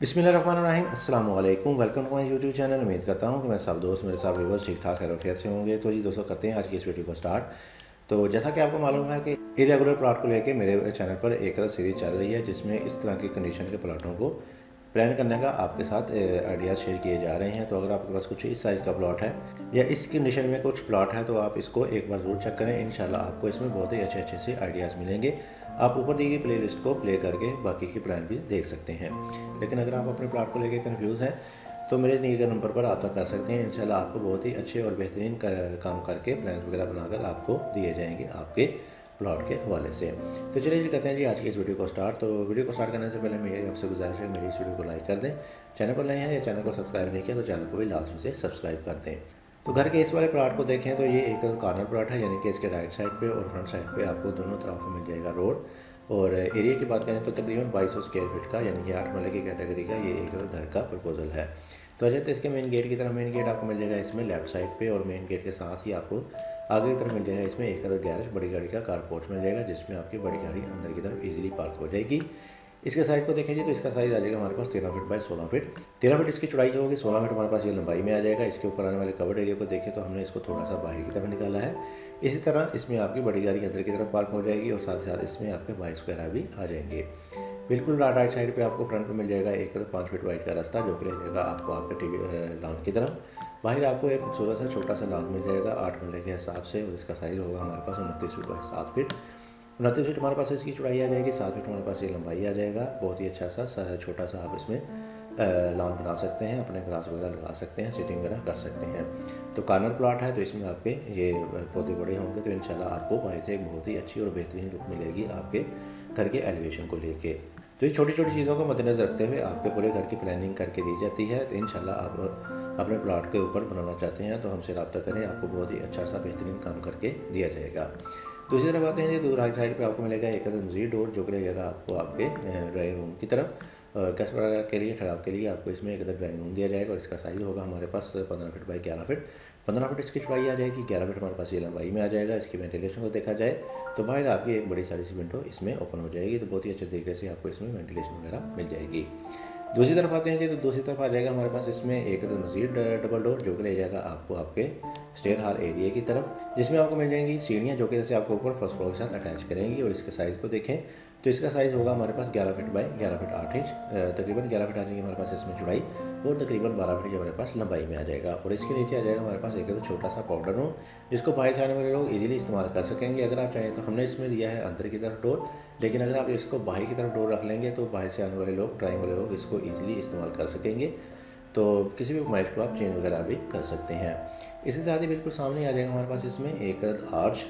बिस्मिल्लाहिर्रहमानिर्रहीम अस्सलाम वालेकुम। Welcome to my YouTube channel. उम्मीद करता हूँ कि मैं सब दोस्त मेरे साथ व्यूअर्स ठीक ठाक खैरियत से होंगे। तो जी दोस्तों, करते हैं आज की इस वीडियो को स्टार्ट। तो जैसा कि आपको मालूम है कि इरेगुलर प्लॉट को लेके मेरे चैनल पर एक सीरीज़ चल रही है जिसमें इस तरह की कंडीशन के प्लॉटों को प्लान करने का आपके साथ आइडियाज़ शेयर किए जा रहे हैं। तो अगर आपके पास कुछ इस साइज़ का प्लॉट है या इस कंडीशन में कुछ प्लॉट है तो आप इसको एक बार ज़रूर चेक करें। इंशाल्लाह आपको इसमें बहुत ही अच्छे अच्छे से आइडियाज़ मिलेंगे। आप ऊपर दी गई प्ले लिस्ट को प्ले करके बाकी की प्लान भी देख सकते हैं। लेकिन अगर आप अपने प्लॉट को लेकर कन्फ्यूज़ हैं तो मेरे दिए गए नंबर पर रब्ता कर सकते हैं। इंशाल्लाह आपको बहुत ही अच्छे और बेहतरीन काम करके प्लान वगैरह बनाकर आपको दिए जाएंगे आपके प्लॉट के हवाले से। तो चलिए जी, करते हैं जी आज की इस वीडियो को स्टार्ट। तो वीडियो को स्टार्ट करने से पहले मेरी आपसे गुजारिश है, मेरी इस वीडियो को लाइक कर दें। चैनल पर नए हैं या चैनल को सब्सक्राइब नहीं किया तो चैनल को भी लाजमी से सब्सक्राइब कर दें। तो घर के इस वाले प्लॉट को देखें तो ये एक कॉर्नर प्लॉट है, यानी कि इसके राइट साइड पे और फ्रंट साइड पे आपको दोनों तरफ मिल जाएगा रोड। और एरिया की बात करें तो तकरीबन 2200 स्क्वायर फीट का, यानी कि 8 मरले की कैटेगरी का ये एक घर का प्रपोजल है। तो अच्छा, तो इसके मेन गेट की तरफ, मेन गेट आपको मिल जाएगा इसमें लेफ्ट साइड पे, और मेन गेट के साथ ही आपको आगे की तरफ मिल जाएगा इसमें एक गैरेज, बड़ी गाड़ी का कारपोर्ट मिल जाएगा जिसमें आपकी बड़ी गाड़ी अंदर की तरफ इजीली पार्क हो जाएगी। इसके साइज़ को देखें जी, तो इसका साइज़ आ जाएगा हमारे पास 13 फीट बाय 16 फीट। 13 फीट इसकी चौड़ाई होगी, 16 फीट हमारे पास ये लंबाई में आ जाएगा। इसके ऊपर आने वाले कवर्ड एरिया को देखें तो हमने इसको थोड़ा सा बाहर की तरफ निकाला है। इसी तरह इसमें आपकी बड़ी गाड़ी अंदर की तरफ पार्क हो जाएगी और साथ ही साथ इसमें आपके बाइक्स वगैरह भी आ जाएंगे। बिल्कुल राइट साइड पे आपको फ्रंट में मिल जाएगा एक 5 फीट वाइड का रास्ता जो कि ले जाएगा आपको आपके टीवी लॉन की तरफ। बाहर आपको एक खूबसूरत सा छोटा सा लॉन मिल जाएगा 8 मरले के हिसाब से, और इसका साइज़ होगा हमारे पास 29 फीट बाय 7 फीट। 29 फीट हमारे पास इसकी चौड़ाई आ जाएगी, 7 फीट हमारे पास ये लंबाई आ जाएगा। बहुत ही अच्छा सा छोटा सा आप इसमें लॉन बना सकते हैं, अपने ग्रास वगैरह लगा सकते हैं, सीटिंग वगैरह कर सकते हैं। तो कॉर्नर प्लॉट है तो इसमें आपके ये पौधे बड़े होंगे तो इंशाल्लाह आपको बाहर से एक बहुत ही अच्छी और बेहतरीन लुक मिलेगी आपके घर के एलिवेशन को लेके। तो ये छोटी छोटी चीज़ों को मद्देनज़र रखते हुए आपके पूरे घर की प्लानिंग करके दी जाती है। तो इंशाल्लाह आप अपने प्लॉट के ऊपर बनाना चाहते हैं तो हमसे रब्ता करें, आपको बहुत ही अच्छा सा बेहतरीन काम करके दिया जाएगा। दूसरी तरफ आते हैं जो राइट साइड पे आपको मिलेगा एक मज़ीद डोर जो कि रहेगा आपको आपके ड्राइंग रूम की तरफ। गेस्ट वगैरह के लिए, ठहराव के लिए आपको इसमें एक ड्राइंग रूम दिया जाएगा और इसका साइज़ होगा हमारे पास 15 फीट बाई 11 फीट। 15 फीट इसकी चौड़ाई आ जाएगी, 11 फीट हमारे पास ये लंबाई में आ जाएगा। इसकी वेंटिलेशन को देखा जाए तो बाहर आपकी एक बड़ी सारी सी विंडो इसमें ओपन हो जाएगी, तो बहुत ही अच्छे तरीके से आपको इसमें वेंटिलेशन वगैरह मिल जाएगी। दूसरी तरफ आते हैं जी, तो दूसरी तरफ आ जाएगा हमारे पास इसमें एक मज़ीद डबल डोर जो कि ले जाएगा आपको आपके स्टेयर हॉल एरिया की तरफ, जिसमें आपको मिल जाएंगी सीढ़ियाँ जो कि जैसे आपको ऊपर फर्स्ट फ्लोर के साथ अटैच करेंगी। और इसके साइज़ को देखें तो इसका साइज़ होगा हमारे पास 11 फीट बाय 11 फीट 8 इंच, तकरीबन 11 फीट आ जाएगी हमारे पास इसमें चौड़ाई, और तकरीबन 12 फीट हमारे पास लंबाई में आ जाएगा। और इसके नीचे आ जाएगा हमारे पास एक छोटा सा पाउडर रूम जिसको बाहर से आने वाले लोग इजीली इस्तेमाल कर सकेंगे। अगर आप चाहें तो हमने इसमें दिया है अंदर की तरफ डोर, लेकिन अगर आप इसको बाहर की तरफ डोर रख लेंगे तो बाहर से आने वाले लोग, ड्राइंग वाले लोग इसको ईजिली इस्तेमाल कर सकेंगे। तो किसी भी मैच को आप चेंज वगैरह भी कर सकते हैं। इसके साथ ही बिल्कुल सामने आ जाएगा हमारे पास इसमें एक आर्च।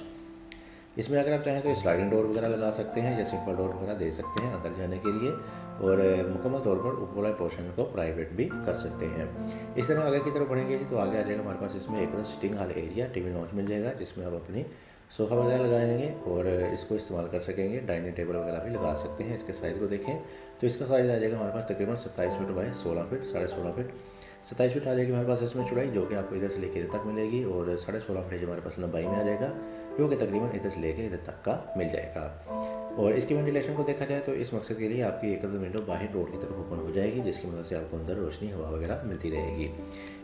इसमें अगर आप चाहें तो स्लाइडिंग डोर वगैरह लगा सकते हैं या सिंपल डोर वगैरह दे सकते हैं अंदर जाने के लिए, और मुकम्मल तौर पर ऊपर वाले पोर्शन को प्राइवेट भी कर सकते हैं। इस तरह आगे की तरफ बढ़ेंगे तो आगे आ जाएगा हमारे पास इसमें एक sitting hall area, TV lounge मिल जाएगा जिसमें आप अपनी सोफ़ा वगैरह लगाएंगे और इसको इस्तेमाल कर सकेंगे। डाइनिंग टेबल वगैरह भी लगा सकते हैं। इसके साइज़ को देखें तो इसका साइज़ आ जाएगा हमारे पास तकरीबन 27 feet by 16 feet, 16.5 feet. 27 feet आ जाएगी हमारे पास इसमें चौड़ाई जो कि आपको इधर से लेकर इधर तक मिलेगी, और 16.5 फीट हमारे पास लंबाई में आ जाएगा जो कि तकरीबन इधर से लेकर इधर तक का मिल जाएगा। और इसकी वेंटिलेशन को देखा जाए तो इस मकसद के लिए आपकी एक विंडो बाहर रोड की तरफ ओपन हो जाएगी जिसकी मदद से आपको अंदर रोशनी, हवा वगैरह मिलती रहेगी।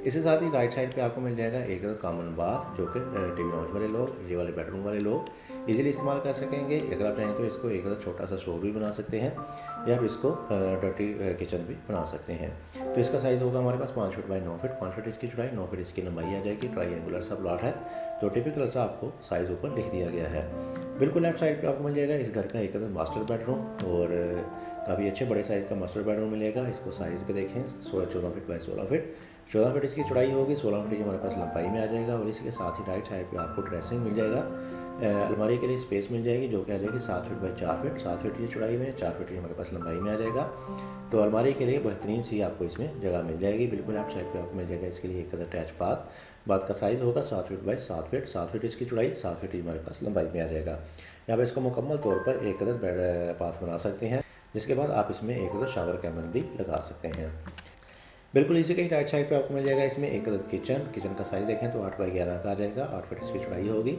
इसके साथ ही राइट साइड पे आपको मिल जाएगा एक कॉमन बाथ जो कि टीवी लॉन्च वाले लोग, ये वाले बेडरूम वाले लोग इजीली इस्तेमाल कर सकेंगे। अगर आप चाहें तो इसको एक छोटा सा स्टोर भी बना सकते हैं या आप इसको डर्टी किचन भी बना सकते हैं। तो इसका साइज़ होगा हमारे पास 5 फीट बाई 9 फीट, 5 फीट इसकी चौड़ाई, 9 फीट इसकी लंबाई आ जाएगी। ट्राइएंगुलर सा प्लॉट है तो टिपिकल सा आपको साइज़ ऊपर लिख दिया गया है। बिल्कुल लेफ्ट साइड पे आपको मिल जाएगा इस घर का एक मास्टर बेडरूम, और काफ़ी अच्छे बड़े साइज़ का मास्टर बेडरूम मिलेगा। इसको साइज़ के देखें 14 फीट बाई 16 फीट, 14 फीट इसकी चौड़ाई होगी, 16 फीट हमारे पास लंबाई में आ जाएगा। और इसके साथ ही राइट साइड पे आपको ड्रेसिंग मिल जाएगा, अलमारी के लिए स्पेस मिल जाएगी जो कि आ जाएगी 7 फीट बाई 4 फीट, 7 फीट की चौड़ाई में, 4 फीट हमारे पास लंबाई में आ जाएगा। तो अलमारी के लिए बेहतरीन सी आपको इसमें जगह मिल जाएगी। बिल्कुल लेफ्ट साइड पे आपको मिल जाएगा इसके लिए एक अटैच बाथ का साइज़ होगा 7 फीट बाई 7 फीट, 7 फीट इसकी चौड़ाई, 7 फीट हमारे पास लंबाई में आ जाएगा। यहाँ पर इसको मुकम्मल तौर पर एक बाथ बना सकते हैं, जिसके बाद आप इसमें एक शावर कैबिन भी लगा सकते हैं। बिल्कुल इसी के राइट साइड पे आपको मिल जाएगा इसमें एक किचन का साइज़ देखें तो 8 बाई 11 का आ जाएगा, 8 फीट इसकी चौड़ाई होगी,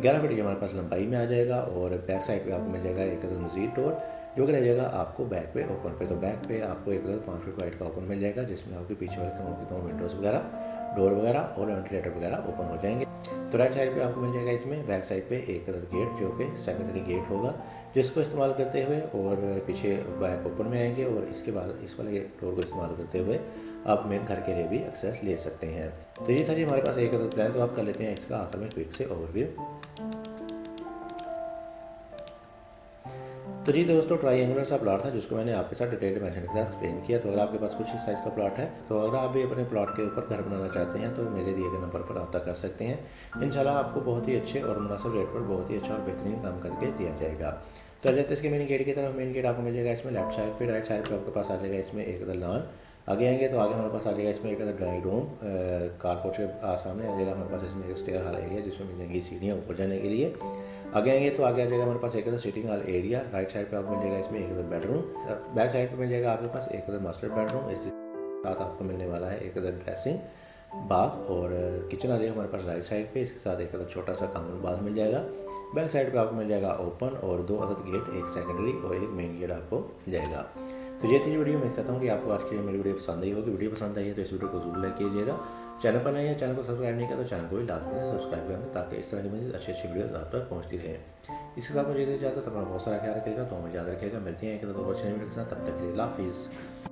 11 फीट हमारे पास लंबाई में आ जाएगा। और बैक साइड पे आपको मिल जाएगा एक मज़ीद डोर जो कि रह जाएगा आपको बैक पे ओपन पे। तो बैक पे आपको एक 5 फीट वाइड का ओपन मिल जाएगा, जिसमें आपके पीछे वाले दोनों विंडोज़ वगैरह, डोर वगैरह और वेंटिलेटर वगैरह ओपन हो जाएंगे। तो राइट साइड पे आपको मिल जाएगा इसमें बैक साइड पे एक गेट, जो कि सेकेंडरी गेट होगा, जिसको इस्तेमाल करते हुए और पीछे बैक ओपन में आएंगे और इसके बाद इस वाले डोर को इस्तेमाल करते हुए आप मेन घर के लिए भी एक्सेस ले सकते हैं। तो ये सारी हमारे पास एक प्लान, तो आप कर लेते हैं इसका आखिर में क्विक से ओवरव्यू। तो जी दोस्तों, ट्राइएंगुलर सा प्लॉट था जिसको मैंने आपके साथ डिटेल मेंशन के साथ एक्सप्लेन किया। तो अगर आपके पास कुछ इस साइज़ का प्लॉट है, तो अगर आप भी अपने प्लॉट के ऊपर घर बनाना चाहते हैं, तो मेरे दिए गए नंबर पर रब्ता कर सकते हैं। इंशाल्लाह आपको बहुत ही अच्छे और मुनासिब रेट पर बहुत ही अच्छा और बेहतरीन काम करके दिया जाएगा। तो आ जाते हैं इसके मेन गेट की तरफ। मेन गेट आपको मिल जाएगा इसमें लेफ्ट साइड पे। राइट साइड पे आपके पास आ जाएगा इसमें एक लॉन। आगे आएंगे तो आगे हमारे पास आ जाएगा इसमें एक ड्राइंग रूम, कारपोर्च के सामने आ जाएगा हमारे पास इसमें एक स्टेयर हॉल एरिया, जिसमें मिल जाएंगी सीढ़ियाँ ऊपर जाने के लिए। आगे आएंगे तो आगे आ जाएगा हमारे पास एक sitting hall area. Right side पे आपको मिल जाएगा इसमें एक बेडरूम। बैक साइड पे मिल जाएगा आपके पास एक मास्टर बेडरूम, इसके साथ आपको मिलने वाला है एक ड्रेसिंग बाथ और किचन आ जाएगा हमारे पास राइट साइड पे। इसके साथ एक छोटा सा कॉमन बाथ मिल जाएगा। बैक साइड पे आपको मिल जाएगा ओपन और 2 गेट, एक सेकेंडरी और एक मेन गेट आपको मिल जाएगा। तो ये थी वीडियो। मैं कहता हूँ कि आपको आज की मेरी वीडियो पसंद आई होगी। वीडियो पसंद आई है तो इस वीडियो को जरूर लाइक कीजिएगा। चैनल पर नए हैं, चैनल को सब्सक्राइब नहीं किया तो चैनल को भी लाजमी से सब्सक्राइब करें, ताकि इस तरह की मज़ीद अच्छी अच्छी वीडियो आप तक पहुँचती रहे। इसके साथ मुझे इजाज़त, अपना बहुत सारा ख्याल रखिएगा। तो हमें याद रखिएगा, मिलते हैं एक और अच्छे वीडियो के साथ। तब तक के लिए अल्लाह हाफिज़।